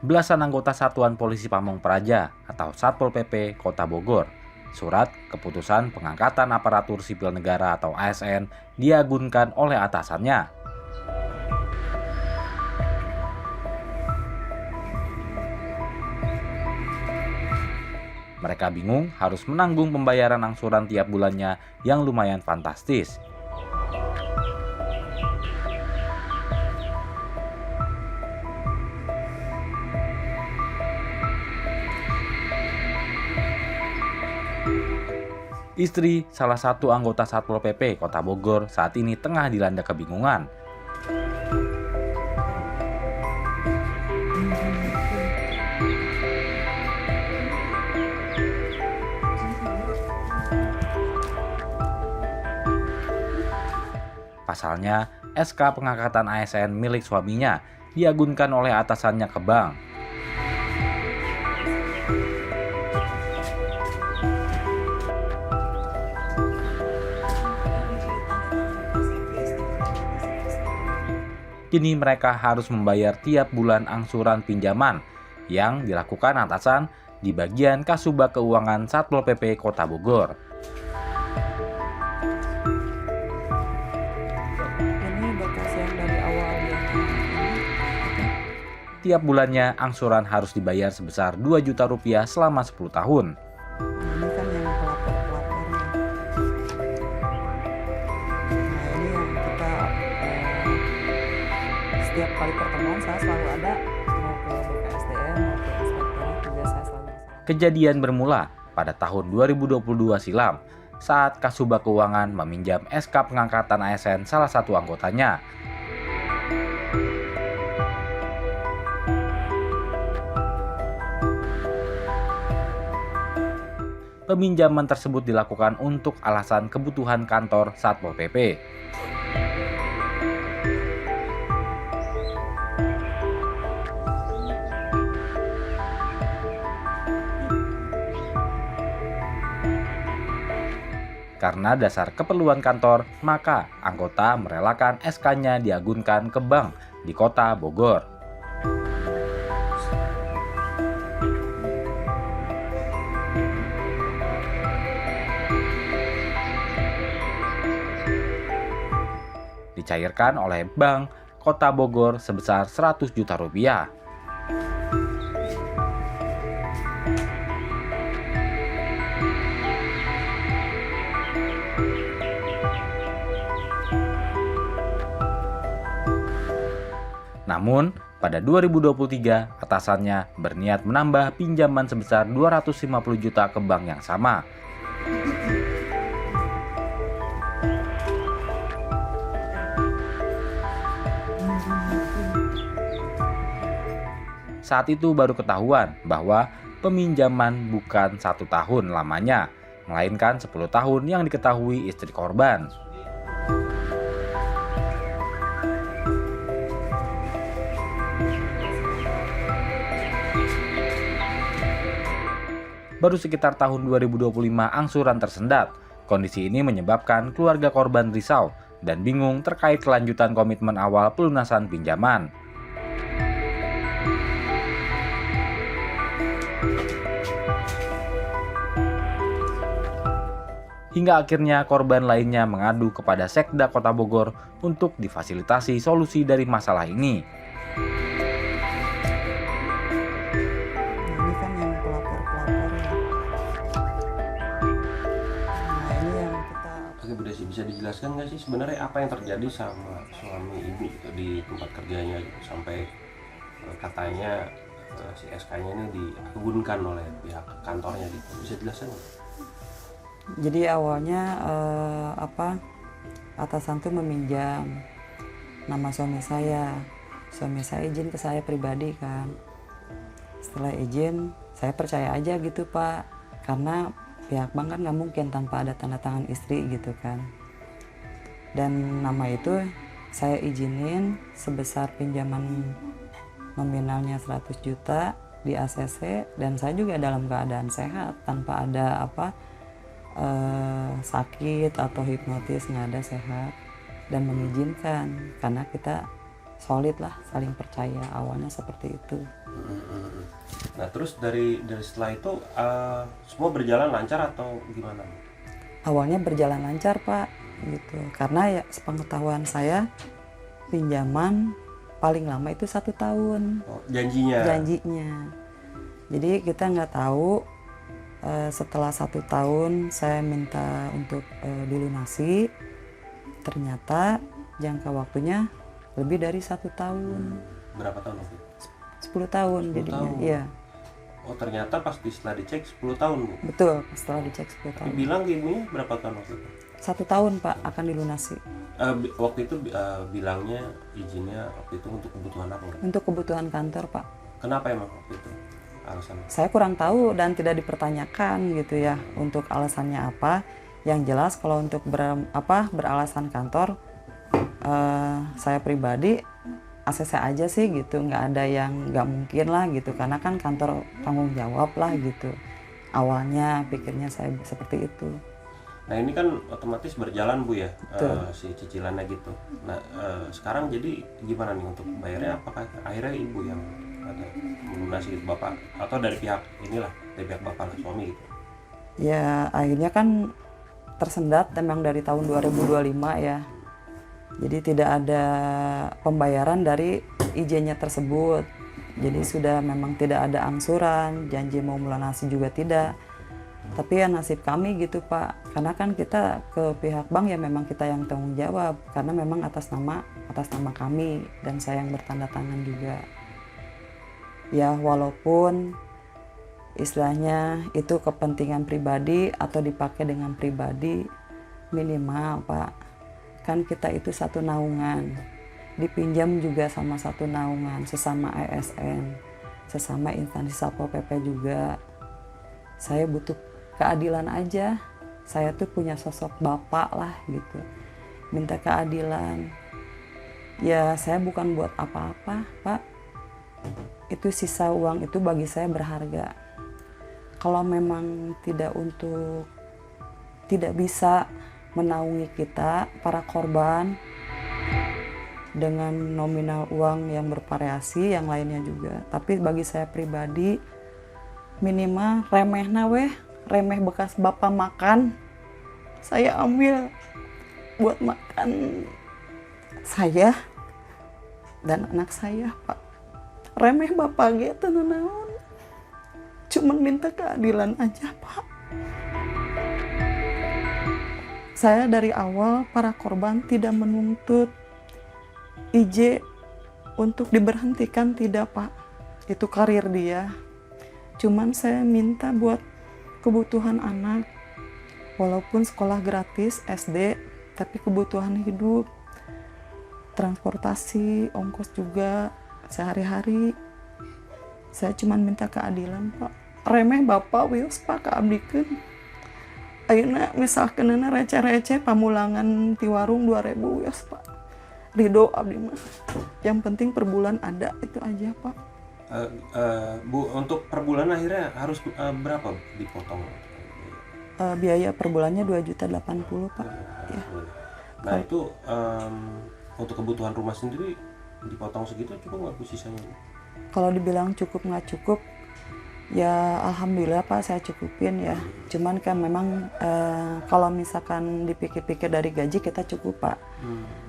belasan anggota Satuan Polisi Pamong Praja atau Satpol PP Kota Bogor. Surat keputusan pengangkatan aparatur sipil negara atau ASN diagunkan oleh atasannya. Mereka bingung harus menanggung pembayaran angsuran tiap bulannya yang lumayan fantastis. Istri salah satu anggota Satpol PP Kota Bogor saat ini tengah dilanda kebingungan. Pasalnya, SK pengangkatan ASN milik suaminya diagunkan oleh atasannya ke bank. Kini mereka harus membayar tiap bulan angsuran pinjaman yang dilakukan atasan di bagian Kasubag Keuangan Satpol PP Kota Bogor. Ini batas yang dari awal yang Tiap bulannya angsuran harus dibayar sebesar Rp2 juta selama 10 tahun. ini kan yang pelapor-pelapornya. Nah ini yang kita setiap kali pertemuan saya selalu ada, mau ke BKSDM mau ke inspektorat juga saya selalu bersama. Kejadian bermula pada tahun 2022 silam saat Kasubag Keuangan meminjam SK pengangkatan ASN salah satu anggotanya. Peminjaman tersebut dilakukan untuk alasan kebutuhan kantor Satpol PP. Karena dasar keperluan kantor, maka anggota merelakan SK-nya diagunkan ke bank di Kota Bogor. Dicairkan oleh Bank Kota Bogor sebesar Rp100 juta. Namun, pada 2023, atasannya berniat menambah pinjaman sebesar Rp250 juta ke bank yang sama. Saat itu baru ketahuan bahwa peminjaman bukan 1 tahun lamanya, melainkan 10 tahun yang diketahui istri korban. Baru sekitar tahun 2025 angsuran tersendat. Kondisi ini menyebabkan keluarga korban risau dan bingung terkait kelanjutan komitmen awal pelunasan pinjaman. Hingga akhirnya korban lainnya mengadu kepada Sekda Kota Bogor untuk difasilitasi solusi dari masalah ini. Ini kan yang pelapor-pelapornya. Nah ini yang kita. Oke Bu Desi, bisa dijelaskan nggak sih sebenarnya apa yang terjadi sama suami Ibu gitu, di tempat kerjanya gitu, sampai katanya si SK-nya ini diagunkan oleh pihak kantornya gitu. Bisa jelaskan nggak? Jadi awalnya atasan tuh meminjam nama suami saya izin ke saya pribadi kan. Setelah izin saya percaya aja gitu Pak, karena pihak bank kan nggak mungkin tanpa ada tanda tangan istri gitu kan. Dan nama itu saya izinin sebesar pinjaman nominalnya 100 juta di ACC, dan saya juga dalam keadaan sehat tanpa ada sakit atau hipnotis, nggak ada, sehat dan mengizinkan karena kita solid lah, saling percaya. Awalnya seperti itu. Nah terus dari setelah itu semua berjalan lancar atau gimana? Awalnya berjalan lancar Pak, gitu. Karena ya sepengetahuan saya pinjaman paling lama itu 1 tahun. Oh, janjinya? Janjinya. Jadi kita nggak tahu setelah 1 tahun saya minta untuk dilunasi, ternyata jangka waktunya lebih dari 1 tahun. Berapa tahun waktu itu? 10 tahun 10 jadinya. tahun. Iya. Oh ternyata setelah dicek 10 tahun Bu? Betul, setelah dicek 10 tahun. Bilang ke ibunya berapa tahun waktu itu? 1 tahun Pak akan dilunasi. Waktu itu bilangnya izinnya waktu itu untuk kebutuhan apa? Untuk kebutuhan kantor Pak. Kenapa emang waktu itu alasannya? Saya kurang tahu dan tidak dipertanyakan gitu ya untuk alasannya apa. Yang jelas kalau untuk beralasan kantor, saya pribadi ACC aja sih gitu, nggak ada yang nggak mungkin lah gitu, karena kan kantor tanggung jawab lah gitu. Awalnya pikirnya saya seperti itu. Nah ini kan otomatis berjalan Bu ya, Betul. si cicilannya gitu. Nah sekarang jadi gimana nih untuk bayarnya? Apakah akhirnya ibu yang melunasi gitu Bapak? Atau dari pihak inilah, dari pihak Bapak lah, suami gitu? Ya akhirnya kan tersendat memang dari tahun 2025 ya. Jadi tidak ada pembayaran dari izinnya tersebut. Jadi sudah memang tidak ada angsuran, janji mau melunasi juga tidak. Tapi ya nasib kami gitu Pak, karena kan kita ke pihak bank ya memang kita yang tanggung jawab, karena memang atas nama kami dan saya yang bertanda tangan juga. Ya walaupun istilahnya itu kepentingan pribadi atau dipakai dengan pribadi, minimal Pak, kan kita itu satu naungan, dipinjam juga sama satu naungan, sesama ASN, sesama instansi Satpol PP juga. Saya butuh keadilan aja. Saya tuh punya sosok bapak lah gitu, minta keadilan. Ya saya bukan buat apa-apa Pak, itu sisa uang itu bagi saya berharga. Kalau memang tidak bisa menaungi kita para korban dengan nominal uang yang bervariasi, yang lainnya juga, tapi bagi saya pribadi minimal remeh bekas bapak makan saya ambil buat makan saya dan anak saya Pak. Remeh bapak gitu naon, cuman minta keadilan aja Pak. Saya dari awal para korban tidak menuntut IJ untuk diberhentikan, tidak Pak, itu karir dia. Cuman saya minta buat kebutuhan anak, walaupun sekolah gratis SD, tapi kebutuhan hidup, transportasi, ongkos juga sehari-hari. Saya cuman minta keadilan Pak. Remeh bapak wios Pak keabdikeun. Ayeuna misalkan receh-receh pamulangan ti warung 2.000 wios Pak. Ridho abdi mah. Yang penting per bulan ada, itu aja Pak. Bu, untuk per bulan akhirnya harus berapa dipotong? Biaya per bulannya 2.080.000 Pak. Ya. Nah itu untuk kebutuhan rumah sendiri dipotong segitu cukup nggak Bu sisanya? Kalau dibilang cukup nggak cukup, ya alhamdulillah Pak saya cukupin ya. Cuman kan memang kalau misalkan dipikir-pikir dari gaji kita cukup Pak.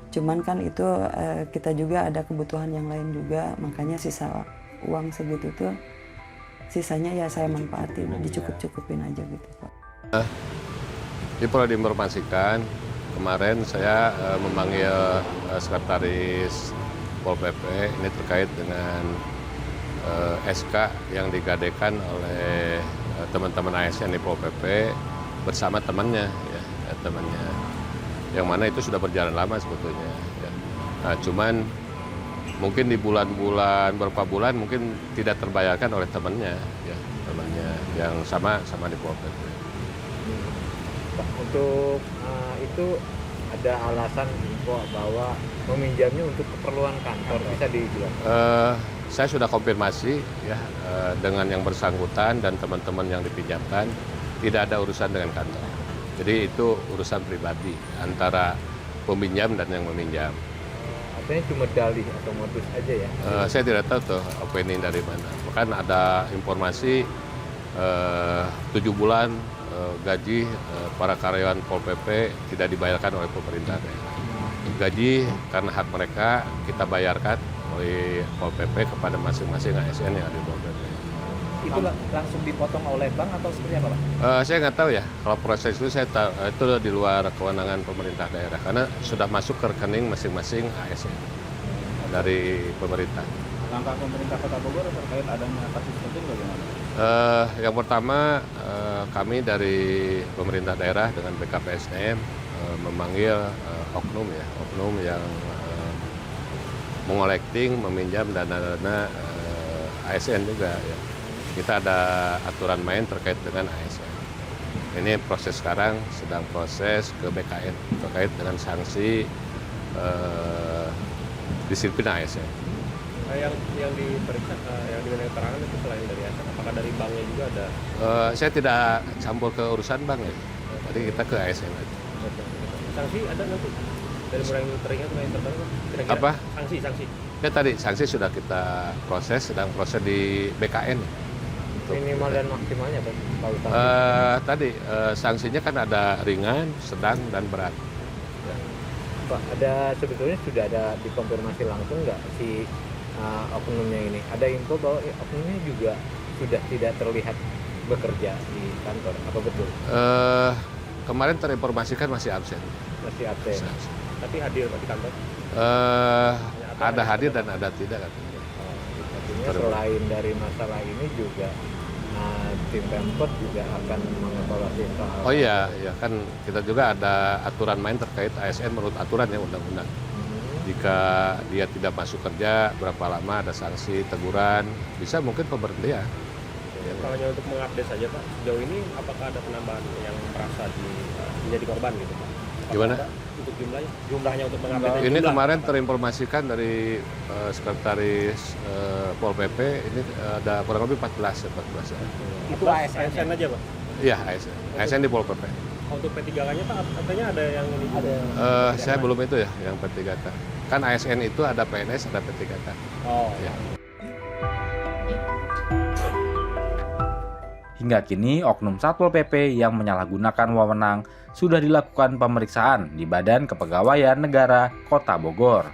Cuman kan itu kita juga ada kebutuhan yang lain juga, makanya sisa uang segitu tuh sisanya ya saya manfaatin, dicukup-cukupin aja gitu Pak. Jadi perlu diinformasikan, kemarin saya memanggil sekretaris Pol PP ini terkait dengan SK yang digadekan oleh teman-teman ASN di Pol PP bersama temannya, ya, temannya, yang mana itu sudah berjalan lama sebetulnya. Ya. Nah, cuman mungkin di bulan-bulan beberapa bulan mungkin tidak terbayarkan oleh temannya, ya, temannya yang sama di Pol PP. Untuk itu ada alasan bahwa meminjamnya untuk keperluan kantor, bisa dijelaskan? Saya sudah konfirmasi ya dengan yang bersangkutan dan teman-teman yang dipinjamkan, tidak ada urusan dengan kantor. Jadi itu urusan pribadi antara peminjam dan yang meminjam. Katanya cuma dalih atau modus aja ya. Saya tidak tahu tuh opini dari mana. Bahkan ada informasi 7 bulan gaji para karyawan Pol PP tidak dibayarkan oleh pemerintah daerah. Gaji karena hak mereka kita bayarkan oleh Pol PP kepada masing-masing ASN yang ada di Pol PP. Itu langsung dipotong oleh bank atau seperti apa, Pak? Saya nggak tahu ya, kalau proses itu saya tahu itu di luar kewenangan pemerintah daerah karena sudah masuk ke rekening masing-masing ASN dari pemerintah. Langkah pemerintah Kota Bogor terkait adanya kasus seperti ini bagaimana? Yang pertama kami dari pemerintah daerah dengan BKPSDM memanggil oknum yang mengolekting, meminjam dana-dana ASN juga ya. Kita ada aturan main terkait dengan ASN. Ini proses sekarang sedang proses ke BKN terkait dengan sanksi disiplin ASN. Yang diperiksa, yang diminta keterangan itu selain dari ASN, apakah dari banknya juga ada? Saya tidak campur ke urusan bank ya. Jadi kita ke ASN aja. Sanksi ada nanti? Dari mulai yang teringat, mulai yang terbaru? Kira-kira Apa? Sanksi. Ya tadi sanksi sudah kita proses, sedang proses di BKN. Minimal dan maksimalnya Pak. Kalau Tadi sanksinya kan ada ringan, sedang, dan berat. Pak, ada sebetulnya sudah ada dikonfirmasi langsung nggak si oknumnya ini? Ada info bahwa oknumnya juga sudah tidak terlihat bekerja di kantor, apa betul? Kemarin terinformasikan masih absen. Masih absen. Tapi hadir di kantor? Ada hadir dan ada tidak katanya. Artinya selain dari masalah ini juga tim Pemkot juga akan mengevaluasi soal. Oh iya, ya kan kita juga ada aturan main terkait ASN menurut aturan ya undang-undang. Jika dia tidak masuk kerja, berapa lama ada sanksi, teguran, bisa mungkin pemberhentian. Kalau hanya untuk mengupdate saja Pak, sejauh ini apakah ada penambahan yang merasa menjadi korban gitu Pak? Gimana? Untuk jumlahnya untuk mengupdate Ini jumlah, kemarin Pak? terinformasikan dari sekretaris Pol PP ini ada kurang lebih 14 ya. Itu ASN aja Pak? Iya, ASN di Pol PP. Untuk P3K-nya Pak, katanya ada yang ini? Saya belum itu ya, yang P3K. Kan ASN itu ada PNS, ada P3K. Oh, Ya. Hingga kini, oknum Satpol PP yang menyalahgunakan wewenang sudah dilakukan pemeriksaan di Badan Kepegawaian Negara Kota Bogor.